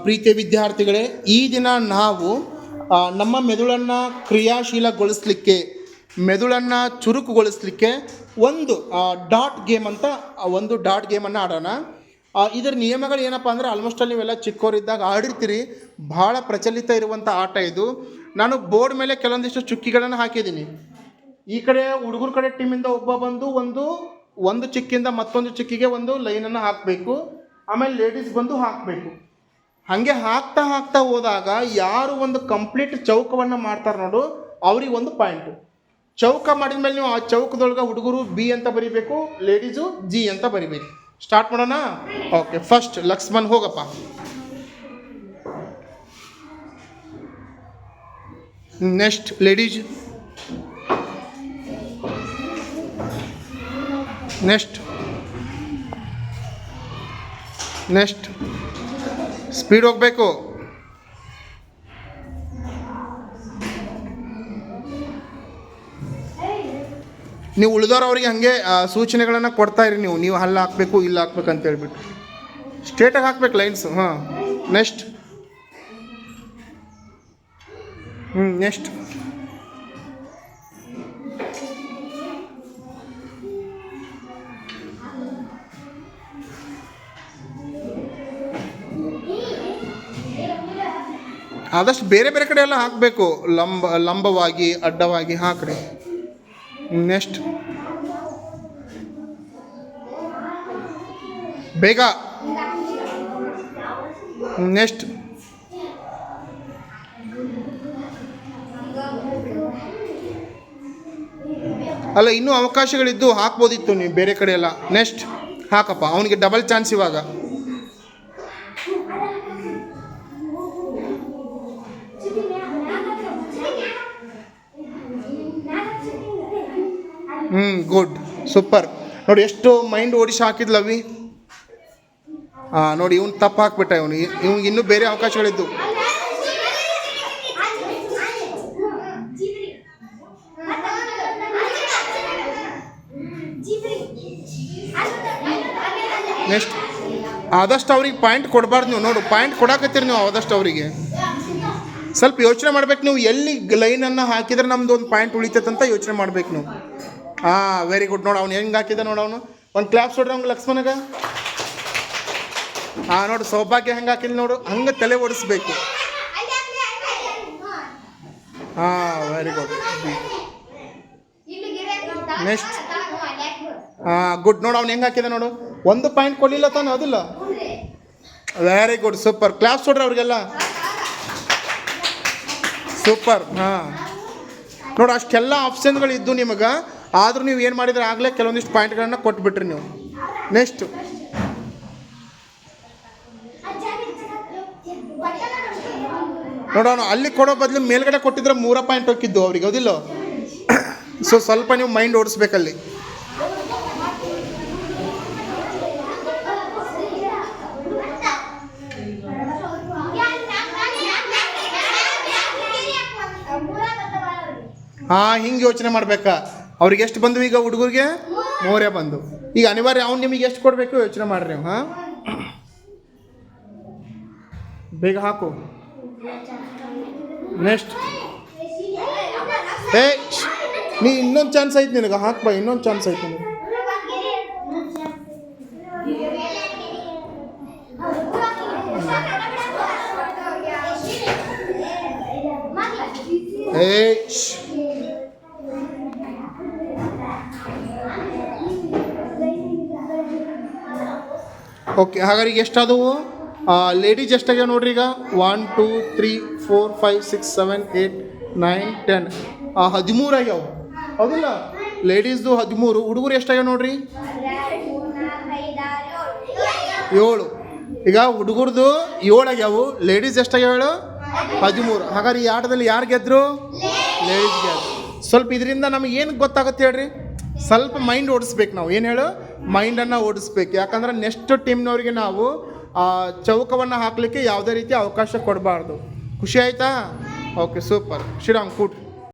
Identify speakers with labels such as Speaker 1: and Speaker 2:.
Speaker 1: ಪ್ರೀತಿಯ ವಿದ್ಯಾರ್ಥಿಗಳೇ, ಈ ದಿನ ನಾವು ನಮ್ಮ ಮೆದುಳನ್ನು ಕ್ರಿಯಾಶೀಲಗೊಳಿಸಲಿಕ್ಕೆ, ಮೆದುಳನ್ನು ಚುರುಕುಗೊಳಿಸಲಿಕ್ಕೆ ಒಂದು ಡಾಟ್ ಗೇಮ್ ಅಂತ ಒಂದು ಡಾಟ್ ಗೇಮನ್ನು ಆಡೋಣ. ಇದರ ನಿಯಮಗಳು ಏನಪ್ಪ ಅಂದರೆ, ಆಲ್ಮೋಸ್ಟ್ ಅಲ್ಲಿ ನೀವೆಲ್ಲ ಚಿಕ್ಕವರಿದ್ದಾಗ ಆಡಿರ್ತೀರಿ. ಭಾಳ ಪ್ರಚಲಿತ ಇರುವಂಥ ಆಟ ಇದು. ನಾನು ಬೋರ್ಡ್ ಮೇಲೆ ಕೆಲವೊಂದಿಷ್ಟು ಚುಕ್ಕಿಗಳನ್ನು ಹಾಕಿದ್ದೀನಿ. ಈ ಕಡೆ ಹುಡುಗರ ಕಡೆ ಟೀಮಿಂದ ಒಬ್ಬ ಬಂದು ಒಂದು ಚಿಕ್ಕಿಂದ ಮತ್ತೊಂದು ಚಿಕ್ಕಿಗೆ ಒಂದು ಲೈನನ್ನು ಹಾಕಬೇಕು. ಆಮೇಲೆ ಲೇಡೀಸ್ ಬಂದು ಹಾಕಬೇಕು. ಹಾಗೆ ಹಾಕ್ತಾ ಹೋದಾಗ ಯಾರು ಒಂದು ಕಂಪ್ಲೀಟ್ ಚೌಕವನ್ನು ಮಾಡ್ತಾರೆ ನೋಡು, ಅವ್ರಿಗೆ ಒಂದು ಪಾಯಿಂಟು. ಚೌಕ ಮಾಡಿದ ಮೇಲೆ ನೀವು ಆ ಚೌಕದೊಳಗೆ ಹುಡುಗರು ಬಿ ಅಂತ ಬರಿಬೇಕು, ಲೇಡೀಸು ಜಿ ಅಂತ ಬರಿಬೇಕು. ಸ್ಟಾರ್ಟ್ ಮಾಡೋಣ. ಓಕೆ, ಫಸ್ಟ್ ಲಕ್ಷ್ಮಣ್ ಹೋಗಪ್ಪ. ನೆಕ್ಸ್ಟ್ ಲೇಡೀಸ್, ನೆಕ್ಸ್ಟ್ ಸ್ಪೀಡ್ ಹೋಗಬೇಕು. ನೀವು ಉಳಿದವ್ರು ಅವರಿಗೆ ಹಾಗೆ ಸೂಚನೆಗಳನ್ನು ಕೊಡ್ತಾಯಿರಿ. ನೀವು ಹಲ್ಲ ಹಾಕಬೇಕು, ಇಲ್ಲ ಹಾಕ್ಬೇಕು ಅಂತ ಹೇಳ್ಬಿಟ್ಟು ಸ್ಟ್ರೇಟಾಗಿ ಹಾಕ್ಬೇಕು ಲೈನ್ಸು. ಹಾಂ, ನೆಕ್ಸ್ಟ್ ನೆಕ್ಸ್ಟ್ ಆದಷ್ಟು ಬೇರೆ ಬೇರೆ ಕಡೆ ಎಲ್ಲ ಹಾಕಬೇಕು. ಲಂಬವಾಗಿ ಅಡ್ಡವಾಗಿ ಹಾಕ್ರಿ. ನೆಕ್ಸ್ಟ್ ಬೇಗ. ನೆಕ್ಸ್ಟ್ ಅಲ್ಲ, ಇನ್ನೂ ಅವಕಾಶಗಳಿದ್ದು ಹಾಕ್ಬೋದಿತ್ತು ನೀವು ಬೇರೆ ಕಡೆ ಎಲ್ಲ. ನೆಕ್ಸ್ಟ್ ಹಾಕಪ್ಪ, ಅವನಿಗೆ ಡಬಲ್ ಚಾನ್ಸ್ ಇವಾಗ. Good, super. ನೋಡಿ ಎಷ್ಟು ಮೈಂಡ್ ಓಡಿಸಿ ಹಾಕಿದ್ಲವಿ. ನೋಡಿ ಇವನು ತಪ್ಪು ಹಾಕ್ಬಿಟ್ಟ. ಇವ್ನಿಗೆ ಇನ್ನೂ ಬೇರೆ ಅವಕಾಶಗಳಿದ್ದು. ನೆಕ್ಸ್ಟ್ ಆದಷ್ಟು ಅವ್ರಿಗೆ ಪಾಯಿಂಟ್ ಕೊಡಬಾರ್ದು ನೀವು. ನೋಡು, ಪಾಯಿಂಟ್ ಕೊಡಾಕತ್ತೀರಿ ನೀವು. ಆದಷ್ಟು ಅವರಿಗೆ ಸ್ವಲ್ಪ ಯೋಚನೆ ಮಾಡ್ಬೇಕು. ನೀವು ಎಲ್ಲಿ ಲೈನನ್ನು ಹಾಕಿದ್ರೆ ನಮ್ದು ಒಂದು ಪಾಯಿಂಟ್ ಉಳಿತೈತಂತ ಯೋಚನೆ ಮಾಡ್ಬೇಕು ನೀವು. Very good. ನೋಡು ಅವ್ನು ಹೆಂಗೆ ಹಾಕಿದ ನೋಡು. ಅವನು ಒಂದು ಕ್ಲಾಪ್ಸ್ ಹೊಡ್ರಿ ಅವ್ನು ಲಕ್ಷ್ಮಣಗ. ನೋಡು ಸೌಭಾಗ್ಯ ಹೆಂಗೆ ಹಾಕಿಲ್ಲ ನೋಡು, ಹಂಗೆ ತಲೆ ಓಡಿಸ್ಬೇಕು. Very good. Next good. ನೋಡು ಅವ್ನು ಹೆಂಗೆ ಹಾಕಿದ ನೋಡು. ಒಂದು ಪಾಯಿಂಟ್ ಕೊಡಲಿಲ್ಲ ತಾನು, ಅದಿಲ್ಲ. Very good, super. ಕ್ಲಾಪ್ಸ್ ಹೊಡ್ರಿ ಅವ್ರಿಗೆಲ್ಲ. ಸೂಪರ್. ನೋಡು ಅಷ್ಟೆಲ್ಲ ಆಪ್ಷನ್ಗಳಿದ್ದು ನಿಮಗೆ, ಆದರೂ ನೀವು ಏನು ಮಾಡಿದ್ರೆ ಆಗಲೇ ಕೆಲವೊಂದಿಷ್ಟು ಪಾಯಿಂಟ್ಗಳನ್ನು ಕೊಟ್ಬಿಟ್ರಿ ನೀವು. ನೆಕ್ಸ್ಟ್ ನೋಡೋಣ, ಅಲ್ಲಿ ಕೊಡೋ ಬದಲು ಮೇಲ್ಗಡೆ ಕೊಟ್ಟಿದ್ರೆ 3 ಪಾಯಿಂಟ್ ಹೋಗಿದ್ದು ಅವ್ರಿಗೆ, ಹೌದಿಲ್ಲ? ಸೊ ಸ್ವಲ್ಪ ನೀವು ಮೈಂಡ್ ಓಡಿಸ್ಬೇಕಲ್ಲಿ. ಹಿಂಗೆ ಯೋಚನೆ ಮಾಡ್ಬೇಕಾ. ಅವ್ರಿಗೆ ಎಷ್ಟು ಬಂದು ಈಗ ಹುಡುಗರಿಗೆ 3 ಬಂದು. ಈಗ ಅನಿವಾರ್ಯ ಅವ್ನು ನಿಮಗೆ ಎಷ್ಟು ಕೊಡಬೇಕು ಯೋಚನೆ ಮಾಡ್ರಿ ನೀವು. ಬೇಗ ಹಾಕು. ನೆಕ್ಸ್ಟ್ ನೀ ಇನ್ನೊಂದು ಚಾನ್ಸ್ ಐತೆ ನಿನಗೆ, ಹಾಕ್ಬಾ. ಇನ್ನೊಂದು ಚಾನ್ಸ್ ಐತೆ ನಿನಗೆ. ಓಕೆ, ಹಾಗಾದ್ರೆ ಈಗ ಎಷ್ಟಾದವು? ಲೇಡೀಸ್ ಎಷ್ಟಾಗ್ಯಾವ ನೋಡ್ರಿ ಈಗ. 1 2 3 4 5 6 7 8 9 10 13 ಆಗ್ಯಾವ, ಹೌದಿಲ್ಲ? ಲೇಡೀಸ್ದು 13. ಹುಡುಗರು ಎಷ್ಟಾಗ್ಯಾವ ನೋಡ್ರಿ? 7. ಈಗ ಹುಡುಗರದು 7 ಆಗ್ಯಾವು, ಲೇಡೀಸ್ ಎಷ್ಟಾಗ್ಯಾವ ಹೇಳು? 13. ಹಾಗಾದ್ರೆ ಈ ಆಟದಲ್ಲಿ ಯಾರು ಗೆದ್ರು? ಲೇಡೀಸ್ ಗೆದ್ರು. ಸ್ವಲ್ಪ ಇದರಿಂದ ನಮಗೆ ಏನು ಗೊತ್ತಾಗುತ್ತೆ ಹೇಳ್ರಿ? ಸ್ವಲ್ಪ ಮೈಂಡ್ ಓಡಿಸ್ಬೇಕು ನಾವು. ಏನು ಹೇಳು? ಮೈಂಡನ್ನು ಓಡಿಸ್ಬೇಕು. ಯಾಕಂದ್ರೆ ನೆಕ್ಸ್ಟ್ ಟೀಮ್ನವ್ರಿಗೆ ನಾವು ಚೌಕವನ್ನು ಹಾಕಲಿಕ್ಕೆ ಯಾವುದೇ ರೀತಿ ಅವಕಾಶ ಕೊಡಬಾರ್ದು. ಖುಷಿ ಆಯಿತಾ? Okay, super. ಶ್ರೀರಾಮ್ ಕೂಟ್.